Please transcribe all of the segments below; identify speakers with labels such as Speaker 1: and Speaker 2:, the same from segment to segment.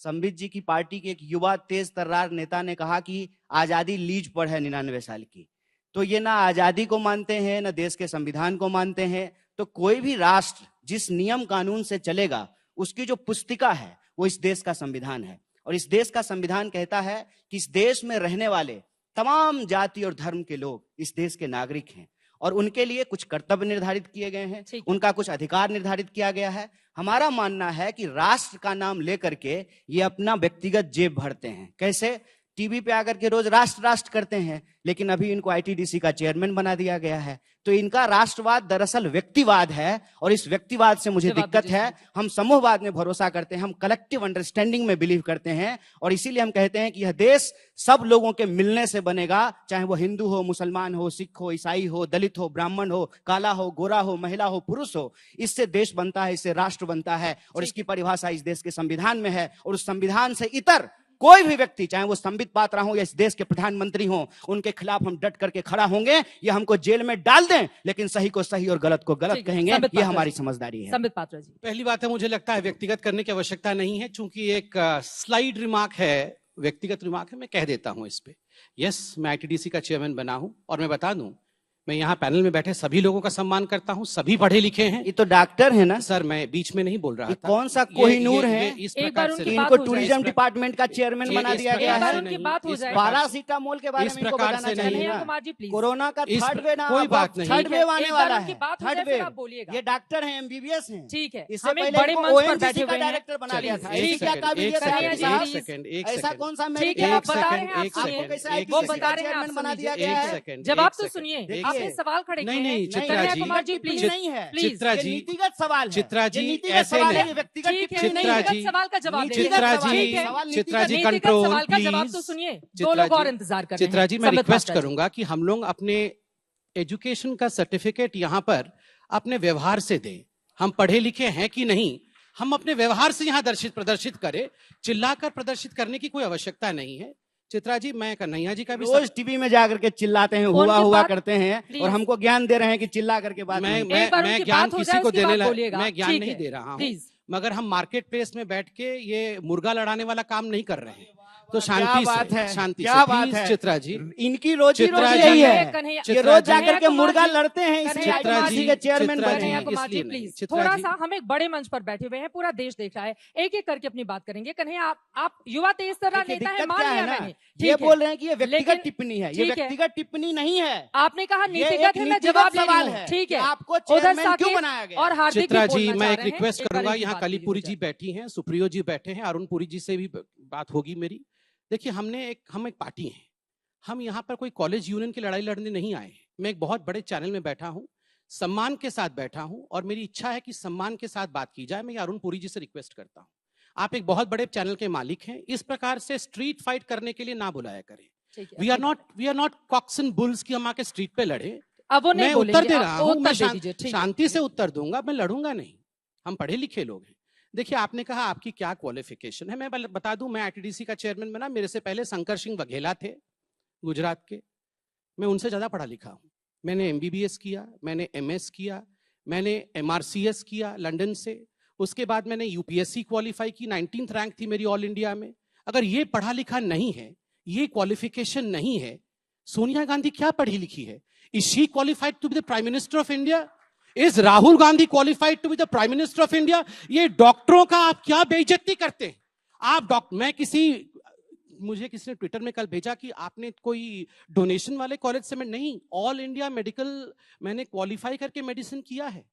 Speaker 1: संबित जी की पार्टी के एक युवा तेज तर्रार नेता ने कहा कि आजादी लीज पर है 99 साल की। तो ये ना आजादी को मानते हैं, ना देश के संविधान को मानते हैं। तो कोई भी राष्ट्र जिस नियम कानून से चलेगा, उसकी जो पुस्तिका है वो इस देश का संविधान है। और इस देश का संविधान कहता है कि इस देश में रहने वाले तमाम जाति और धर्म के लोग इस देश के नागरिक हैं और उनके लिए कुछ कर्तव्य निर्धारित किए गए हैं, उनका कुछ अधिकार निर्धारित किया गया है। हमारा मानना है कि राष्ट्र का नाम लेकर के ये अपना व्यक्तिगत जेब भरते हैं। कैसे? टीवी पे आकर के रोज राष्ट्र राष्ट्र करते हैं, लेकिन अभी इनको आईटीडीसी का चेयरमैन बना दिया गया है। तो इनका राष्ट्रवाद दरअसल व्यक्तिवाद है और इस व्यक्तिवाद से मुझे दिक्कत है। हम समूहवाद में भरोसा करते हैं, हम कलेक्टिव अंडरस्टैंडिंग में बिलीव करते हैं और इसीलिए हम कहते हैं कि यह देश सब लोगों के मिलने से बनेगा, चाहे वो हिंदू हो, मुसलमान हो, सिख हो, ईसाई हो, दलित हो, ब्राह्मण हो, काला हो, गोरा हो, महिला हो, पुरुष हो। इससे देश बनता है, इससे राष्ट्र बनता है और इसकी परिभाषा इस देश के संविधान में है। और उस संविधान से इतर कोई भी व्यक्ति, चाहे वो संबित पात्रा हो या इस देश के प्रधानमंत्री हो, उनके खिलाफ हम डट करके खड़ा होंगे। ये हमको जेल में डाल दें, लेकिन सही को सही और गलत को गलत कहेंगे। ये हमारी समझदारी है।
Speaker 2: संबित पात्रा जी,
Speaker 3: पहली बात है, मुझे लगता है व्यक्तिगत करने की आवश्यकता नहीं है, चूंकि एक स्लाइड रिमार्क है, व्यक्तिगत रिमार्क है, मैं कह देता हूं इस पे। यस, मैं आईटीडीसी का चेयरमैन बना हूं और मैं बता दूं, मैं यहाँ पैनल में बैठे सभी लोगों का सम्मान करता हूँ, सभी पढ़े लिखे हैं।
Speaker 1: ये तो डॉक्टर है ना
Speaker 3: सर, मैं बीच में नहीं बोल रहा था।
Speaker 1: कौन सा कोहिनूर है?
Speaker 3: इस प्रकार से
Speaker 1: इनको टूरिज्म डिपार्टमेंट का चेयरमैन बना दिया गया है। पैरासीटामोल के बारे में इनको बताना चाहिए। कोरोना का थर्ड वेव,
Speaker 3: कोई बात नहीं,
Speaker 1: थर्ड वेव आने वाला है। थर्ड वेव, ये डॉक्टर हैं, एमबीबीएस हैं।
Speaker 2: ठीक है,
Speaker 1: इससे पहले ओएनजीसी का डायरेक्टर बना दिया था। ऐसा कौन सा चेयरमैन बना दिया गया है?
Speaker 2: जवाब तो सुनिए, आपने सवाल खड़े
Speaker 3: नहीं, चित्रा जी,
Speaker 2: कुमार जी प्लीज
Speaker 1: नहीं है,
Speaker 3: चित्रा जी,
Speaker 1: नीतिगत सवाल है।
Speaker 3: चित्रा जी, ऐसे
Speaker 1: नहीं, व्यक्तिगत
Speaker 2: सवाल का जवाब
Speaker 3: चित्रा जी कंट्रोल
Speaker 2: सवाल का जवाब तो सुनिए। दो लोग और इंतजार कर रहे हैं।
Speaker 3: चित्रा जी, मैं रिक्वेस्ट करूंगा कि हम लोग अपने एजुकेशन का सर्टिफिकेट यहाँ पर अपने व्यवहार से दें। हम पढ़े लिखे हैं कि नहीं, हम अपने व्यवहार से यहाँ प्रदर्शित करें। चिल्लाकर प्रदर्शित करने की कोई आवश्यकता नहीं है। चित्रा जी, मैं कन्हैया जी का भी
Speaker 1: रोज टीवी में जाकर के चिल्लाते हैं, हुआ करते हैं और हमको ज्ञान दे रहे हैं कि चिल्ला करके बात।
Speaker 3: मैं ज्ञान किसी को देने लगा, मैं ज्ञान नहीं दे रहा हूँ, मगर हम मार्केट प्लेस में बैठ के ये मुर्गा लड़ाने वाला काम नहीं कर रहे हैं। तो शांति से, शांति
Speaker 1: क्या बात है
Speaker 3: चित्रा जी,
Speaker 1: इनकी रोजी रोटी यही है, ये रोज जाकर के मुर्गा लड़ते हैं, इसलिए आईटीडीसी के चेयरमैन बने हैं।
Speaker 2: प्लीज थोड़ा सा, हम एक बड़े मंच पर बैठे हुए हैं, पूरा देश देख रहा है, एक एक करके अपनी बात करेंगे। कन्हैया, आप युवा तेज तर्रार नेता है, मान लिया मैंने।
Speaker 1: ये बोल रहे हैं कि ये व्यक्तिगत टिप्पणी है, ये व्यक्तिगत टिप्पणी नहीं है।
Speaker 2: आपने कहा नीतिगत है, मैं जवाब सवाल है, ठीक है।
Speaker 1: आपको चेयरमैन क्यों बनाया गया?
Speaker 2: और हार्दिक
Speaker 3: चित्रा जी, मैं एक रिक्वेस्ट करूंगा, यहाँ कलीपुरी जी बैठी हैं, सुप्रियो जी बैठे हैं, अरुण पुरी जी से भी बात होगी मेरी। देखिए, हम एक पार्टी हैं, हम यहाँ पर कोई कॉलेज यूनियन की लड़ाई लड़ने नहीं आए हैं। मैं एक बहुत बड़े चैनल में बैठा हूँ, सम्मान के साथ बैठा हूँ और मेरी इच्छा है कि सम्मान के साथ बात की जाए। मैं अरुण पुरी जी से रिक्वेस्ट करता हूँ, आप एक बहुत बड़े चैनल के मालिक हैं, इस प्रकार से स्ट्रीट फाइट करने के लिए ना बुलाया करें। We are not cocks and bulls की हम आके स्ट्रीट पे लड़े।
Speaker 2: अब वो
Speaker 3: मैं उत्तर दे रहा हूँ, मैं शांति से उत्तर दूंगा, मैं लड़ूंगा नहीं। हम पढ़े लिखे लोग हैं। देखिए, आपने कहा आपकी क्या क्वालिफिकेशन है, मैं बता दूं, मैं आईटीडीसी का चेयरमैन बना, मेरे से पहले शंकर सिंह वघेला थे गुजरात के, मैं उनसे ज्यादा पढ़ा लिखा हूं। मैंने एमबीबीएस किया, मैंने एमएस किया, मैंने एमआरसीएस किया लंदन से, उसके बाद मैंने यूपीएससी क्वालिफाई की, 19th रैंक थी मेरी ऑल इंडिया में। अगर ये पढ़ा लिखा नहीं है, ये क्वालिफिकेशन नहीं है, सोनिया गांधी क्या पढ़ी लिखी है? Is she qualified to be the prime minister of India? Is Rahul Gandhi qualified to be the prime minister of India? ये डॉक्टरों का आप क्या बेइज्जती करते हैं? आप मुझे किसी ने ट्विटर में कल भेजा कि आपने कोई डोनेशन वाले कॉलेज से, मैं नहीं, ऑल इंडिया मेडिकल मैंने क्वालिफाई करके मेडिसिन किया है।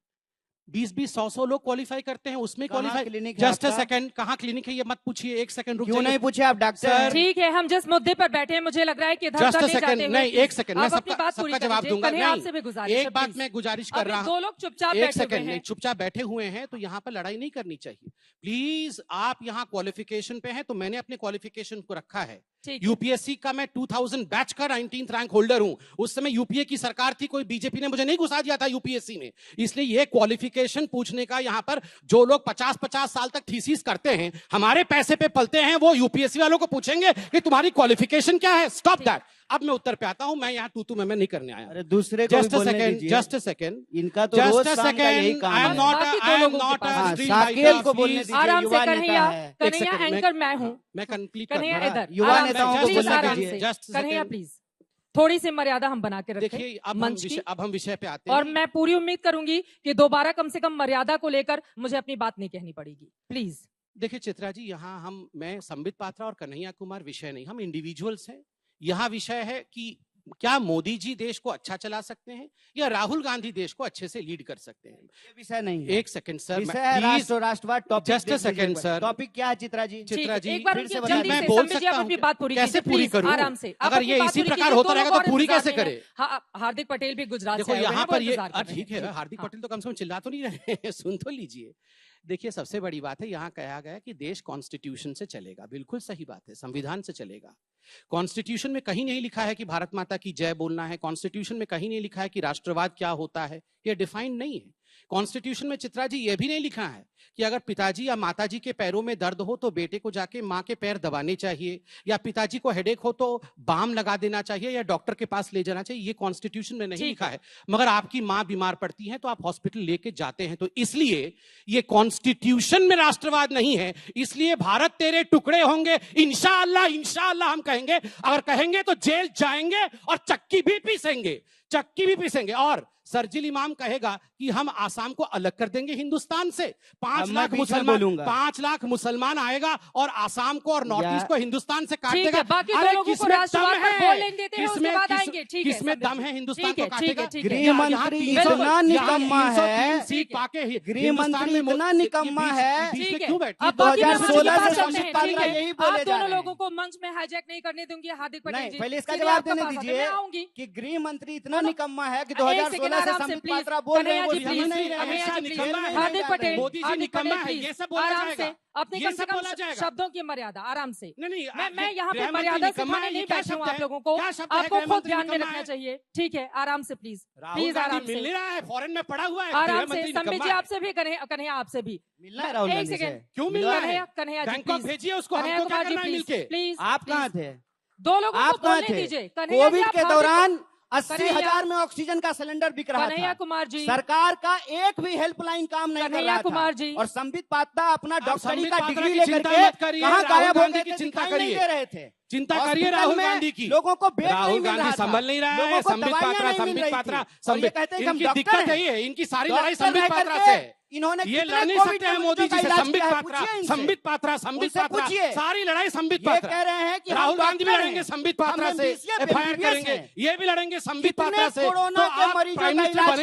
Speaker 3: 20-20, 100 लोग क्वालिफाई करते हैं, उसमें क्वालिफाई। जस्ट अ सेकंड, कहाँ क्लिनिक है ये मत पूछिए, एक सेकंड रुक
Speaker 1: क्यों नहीं पूछे आप डॉक्टर?
Speaker 2: ठीक है, हम जिस मुद्दे पर बैठे हैं, मुझे लग रहा है कि
Speaker 3: जस्ट अ सेकंड, नहीं एक सेकंड, मैं सबका जवाब दूंगा। एक बात मैं गुजारिश कर रहा हूँ,
Speaker 2: 2 लोग चुपचाप
Speaker 3: एक सेकंड, नहीं चुपचाप बैठे हुए हैं, तो यहाँ पर लड़ाई नहीं करनी चाहिए प्लीज। आप यहाँ क्वालिफिकेशन पे हैं, तो मैंने अपने क्वालिफिकेशन को रखा है। यूपीएससी का मैं 2000 बैच का 19th रैंक होल्डर हूं। उस समय यूपीए की सरकार थी, कोई बीजेपी ने मुझे नहीं घुसा दिया था यूपीएससी में। इसलिए ये क्वालिफिकेशन पूछने का यहाँ पर जो लोग 50-50 साल तक थीसिस करते हैं, हमारे पैसे पे पलते हैं, वो यूपीएससी वालों को पूछेंगे कि तुम्हारी क्वालिफिकेशन क्या है? Stop that. अब मैं उत्तर पे आता हूं, मैं यहाँ तू मैं नहीं करने आया।
Speaker 1: अरे दूसरे को भी बोलने दीजिए।
Speaker 3: जस्ट अ सेकंड,
Speaker 1: इनका तो रोज शाम का यही काम
Speaker 3: आई एम
Speaker 1: है।
Speaker 3: नॉट
Speaker 1: साकेल को बोलने दीजिए,
Speaker 2: आराम से
Speaker 1: युवा नेता
Speaker 2: कन्हैया,
Speaker 1: है।
Speaker 2: कन्हैया एंकर मैं हूँ।
Speaker 3: मैं कंप्लीट
Speaker 2: कन्हैया इधर,
Speaker 1: युवा
Speaker 2: आराम से,
Speaker 1: नेताओं को
Speaker 2: प्लीज
Speaker 1: बोलने
Speaker 2: आराम
Speaker 1: दीजिए।
Speaker 2: से।
Speaker 3: जस्ट
Speaker 2: कन्हैया प्लीज थोड़ी सी मर्यादा हम बना के रखें।
Speaker 3: देखिए अब
Speaker 2: मंच की।
Speaker 3: अब हम विषय पे आते
Speaker 2: और
Speaker 3: हैं।
Speaker 2: मैं पूरी उम्मीद करूंगी कि दोबारा कम से कम मर्यादा को लेकर मुझे अपनी बात नहीं कहनी पड़ेगी, प्लीज।
Speaker 3: देखिए चित्रा जी, यहाँ मैं संबित पात्रा और कन्हैया कुमार विषय नहीं, हम इंडिविजुअल्स हैं। यहाँ विषय है कि क्या मोदी जी देश को अच्छा चला सकते हैं या राहुल गांधी देश को अच्छे से लीड कर सकते हैं।
Speaker 1: ये विषय नहीं है।
Speaker 3: एक सेकंड सर,
Speaker 1: विषय है राष्ट्र और राष्ट्रवाद। Topic
Speaker 3: just a second sir,
Speaker 1: topic क्या है चित्रा जी?
Speaker 3: चित्रा जी
Speaker 2: एक बार
Speaker 1: फिर से
Speaker 2: उनकी
Speaker 1: बता
Speaker 2: जल्दी
Speaker 3: मैं
Speaker 2: से
Speaker 3: बोल
Speaker 2: संबित जी
Speaker 3: सकता
Speaker 2: आप
Speaker 3: हूं
Speaker 2: अपनी बात पूरी
Speaker 3: कैसे
Speaker 2: कीजिए,
Speaker 3: पूरी
Speaker 2: प्लीज,
Speaker 3: करूं?
Speaker 2: आराम से। आप
Speaker 3: अगर
Speaker 2: अपनी
Speaker 3: ये
Speaker 2: बात
Speaker 3: इसी
Speaker 2: पूरी
Speaker 3: प्रकार
Speaker 2: कीजिए,
Speaker 3: होता
Speaker 2: दोनों
Speaker 3: रहेगा
Speaker 2: को
Speaker 3: तो पूरी
Speaker 2: इंतजार
Speaker 3: कैसे
Speaker 2: में
Speaker 3: करे?
Speaker 2: है। हाँ, हार्दिक पटेल भी गुजरात से
Speaker 3: देखो
Speaker 2: आए हुए हैं,
Speaker 3: यहाँ
Speaker 2: वो
Speaker 3: पर ये
Speaker 2: इंतजार कर रहे
Speaker 3: ठीक
Speaker 2: हैं।
Speaker 3: है, हार्दिक
Speaker 2: हाँ।
Speaker 3: पटेल तो कम से कम चिल्ला तो नहीं रहे हैं, सुन तो लीजिए। देखिए सबसे बड़ी बात है, यहाँ कहा गया कि देश कॉन्स्टिट्यूशन से चलेगा, बिल्कुल सही बात है, संविधान से चलेगा। कॉन्स्टिट्यूशन में कहीं नहीं लिखा है कि भारत माता की जय बोलना है, कॉन्स्टिट्यूशन में कहीं नहीं लिखा है कि राष्ट्रवाद क्या होता है, ये डिफाइंड नहीं है। कॉन्स्टिट्यूशन में चित्रा जी ये भी नहीं लिखा है कि अगर पिताजी या माताजी के पैरों में दर्द हो तो बेटे को जाके माँ के पैर दबाने चाहिए, या पिताजी को हेडेक हो तो बाम लगा देना चाहिए या डॉक्टर के पास ले जाना चाहिए। ये कॉन्स्टिट्यूशन में नहीं लिखा है। मगर आपकी माँ बीमार पड़ती है तो आप हॉस्पिटल लेके जाते हैं। तो इसलिए ये कॉन्स्टिट्यूशन में राष्ट्रवाद नहीं है, इसलिए भारत तेरे टुकड़े होंगे इंशाअल्लाह, इंशाअल्लाह हम कहेंगे। अगर कहेंगे तो जेल जाएंगे और चक्की भी पीसेंगे, चक्की भी पीसेंगे। और सरजिल इमाम कहेगा कि हम आसाम को अलग कर देंगे हिंदुस्तान से। 5 लाख मुसलमान आएगा और आसाम को और नॉर्थ ईस्ट को हिंदुस्तान से काट देगा।
Speaker 2: बाकी दो लोगों को राष्ट्रवाद पर बोलने देते हैं, उसके बाद आएंगे। ठीक है,
Speaker 3: किसमें दम है हिंदुस्तान को काटेगा?
Speaker 1: गृह मंत्री इतना निकम्मा है,
Speaker 3: सीट पाके
Speaker 1: गृह मंत्री इतना निकम्मा है।
Speaker 3: क्यों बैठे?
Speaker 2: अब बाकी
Speaker 1: 2016 से
Speaker 2: चलते हैं,
Speaker 1: संबित पात्रा
Speaker 2: ठीक है।
Speaker 1: यही बोले
Speaker 2: आप
Speaker 1: जा
Speaker 2: दोनों
Speaker 1: रहे हैं।
Speaker 2: लोगों को मंच में हाईजैक नहीं करने दूंगी, हार्दिक पटेल
Speaker 1: नहीं,
Speaker 2: जी।
Speaker 1: पहले इसका
Speaker 2: सीधे
Speaker 1: जवाब
Speaker 2: आपके
Speaker 1: देने
Speaker 2: पास आते हैं,
Speaker 1: दीजिए
Speaker 2: मैं आऊंगी
Speaker 1: कि गृह मंत्री इतना निकम्मा है कि
Speaker 2: एक
Speaker 1: 2016
Speaker 2: सेकंड
Speaker 1: से
Speaker 2: आराम से,
Speaker 1: संबित
Speaker 2: प्लीज।
Speaker 1: पात्रा बोल रहे हैं, वो
Speaker 2: कन्हैया जी,
Speaker 1: समझ नहीं
Speaker 2: प्लीज,
Speaker 1: रहे
Speaker 2: कन्हैया
Speaker 1: हैं।
Speaker 2: जी,
Speaker 3: निकम्मा
Speaker 2: प्लीज।
Speaker 3: है,
Speaker 2: हार्दिक पटेल,
Speaker 3: मोदी जी
Speaker 2: हार्दिक
Speaker 3: निकम्मा
Speaker 2: पटेल,
Speaker 3: है, ये
Speaker 2: प्लीज,
Speaker 3: सब बोला
Speaker 2: आराम
Speaker 3: जाएगा।
Speaker 2: से अपनी
Speaker 3: ये
Speaker 2: कम से
Speaker 3: सब
Speaker 2: कम
Speaker 3: बोला जाएगा।
Speaker 2: शब्दों की मर्यादा, आराम से।
Speaker 3: नहीं,
Speaker 2: मैं यहाँ पे
Speaker 3: गृह मंत्री
Speaker 2: मर्यादा
Speaker 3: निकम्मा
Speaker 2: सिखाने
Speaker 3: है,
Speaker 2: नहीं
Speaker 3: ये क्या
Speaker 2: बैठी हूँ
Speaker 3: शब्द
Speaker 2: आप
Speaker 3: है?
Speaker 2: लोगों को।
Speaker 3: क्या शब्द है?
Speaker 2: आपको
Speaker 3: गृह
Speaker 2: खुद
Speaker 3: मंत्री
Speaker 2: ध्यान में
Speaker 3: निकम्मा
Speaker 2: रखना
Speaker 3: है।
Speaker 2: चाहिए। ठीक है, आराम से प्लीज,
Speaker 3: राहुल
Speaker 2: प्लीज
Speaker 3: गांधी
Speaker 2: आराम
Speaker 3: मिल
Speaker 2: से,
Speaker 3: रहा है, फॉरेन में पड़ा हुआ है।
Speaker 2: आराम
Speaker 3: गृह
Speaker 2: से।
Speaker 3: मंत्री
Speaker 2: संबित
Speaker 3: निकम्मा
Speaker 2: जी
Speaker 3: है।
Speaker 2: आपसे भी, कन्हैया आपसे भी
Speaker 1: मिलना है राहुल
Speaker 2: एक
Speaker 1: गांधी से।
Speaker 2: सेकंड।
Speaker 3: क्यों मिल रहा है?
Speaker 2: Kanhaiya ji,
Speaker 3: Bangkok
Speaker 2: please.
Speaker 3: भेजिए उसको,
Speaker 2: कन्हैया
Speaker 3: हमको क्या
Speaker 2: कुमार जी,
Speaker 3: करना है
Speaker 2: प्लीज,
Speaker 3: मिलके?
Speaker 2: प्लीज।
Speaker 1: आप कहाँ थे?
Speaker 2: दो लोगों को
Speaker 1: आप कहाँ
Speaker 2: बोलने
Speaker 1: थे?
Speaker 2: दीजिए। कन्हैया जी,
Speaker 1: कोविड
Speaker 2: आप
Speaker 1: के
Speaker 2: हार्दिक-
Speaker 1: दौरान 80,000
Speaker 2: कन्हैया-
Speaker 1: में ऑक्सीजन का सिलेंडर बिक रहा
Speaker 2: कन्हैया
Speaker 1: था।
Speaker 2: कुमार जी,
Speaker 1: सरकार का एक भी हेल्पलाइन काम नहीं कर
Speaker 2: कन्हैया
Speaker 1: रहा
Speaker 2: कुमार
Speaker 1: था।
Speaker 2: जी।
Speaker 1: और संबित पात्रा अपना
Speaker 3: आप
Speaker 1: डॉक्टरी
Speaker 3: संबित
Speaker 1: का
Speaker 3: पात्रा
Speaker 1: डिग्री
Speaker 3: की
Speaker 1: लेकर
Speaker 3: चिंता
Speaker 1: के
Speaker 3: मत करिए,
Speaker 1: कहाँ
Speaker 3: राहुल
Speaker 1: गायब हो
Speaker 3: गांधी
Speaker 1: गए
Speaker 3: की
Speaker 1: थे,
Speaker 3: चिंता
Speaker 1: दिखाई नहीं
Speaker 3: करिए।
Speaker 1: दे रहे थे।
Speaker 3: चिंता करिए
Speaker 1: हॉस्पिटल
Speaker 3: राहुल
Speaker 1: में
Speaker 3: गांधी की।
Speaker 1: लोगों को बेड नहीं
Speaker 3: राहुल
Speaker 1: मिल
Speaker 3: गांधी
Speaker 1: रहा था।
Speaker 3: संभल नहीं रहा
Speaker 1: लोगों
Speaker 3: है।
Speaker 1: को
Speaker 3: संबित
Speaker 1: दवाइयां
Speaker 3: पात्रा,
Speaker 1: नहीं मिल
Speaker 3: संबित
Speaker 1: रही
Speaker 3: पात्रा,
Speaker 1: थी। और ये कहते हैं कि हम
Speaker 3: इनकी
Speaker 1: डॉक्टर
Speaker 3: दिक्कत
Speaker 1: हैं।
Speaker 3: यही है, इनकी सारी
Speaker 1: डॉक्टर
Speaker 3: लड़ाई संबित
Speaker 1: रह
Speaker 3: पात्रा
Speaker 1: करके
Speaker 3: से।
Speaker 1: इन्होंने
Speaker 3: ये
Speaker 1: कितने
Speaker 3: लड़ नहीं
Speaker 1: कोविड
Speaker 3: सकते हैं
Speaker 1: के
Speaker 3: मोदी जी
Speaker 1: मरीजों
Speaker 3: से।
Speaker 1: का इलाज
Speaker 3: संबित
Speaker 1: किया है,
Speaker 3: पात्रा,
Speaker 1: पूछिए इनसे।
Speaker 3: संबित पात्रा, संबित
Speaker 1: उनसे
Speaker 3: पात्रा,
Speaker 1: पूछिए।
Speaker 3: सारी लड़ाई संबित
Speaker 1: ये
Speaker 3: पात्रा।
Speaker 1: कह रहे हैं कि
Speaker 3: राहुल गांधी भी
Speaker 1: डॉक्टर
Speaker 3: लड़ेंगे
Speaker 1: हैं।
Speaker 3: संबित पात्रा
Speaker 1: हम
Speaker 3: से,
Speaker 1: MBBS
Speaker 3: एफआईआर
Speaker 1: हैं।
Speaker 3: करेंगे। ये भी लड़ेंगे संबित
Speaker 1: कितने
Speaker 3: पात्रा से।
Speaker 1: कोरोना
Speaker 3: तो
Speaker 1: के
Speaker 3: आप
Speaker 1: मरीजों
Speaker 3: प्राइम
Speaker 1: का
Speaker 3: मिनिस्टर
Speaker 1: इलाज
Speaker 3: बनेंगे।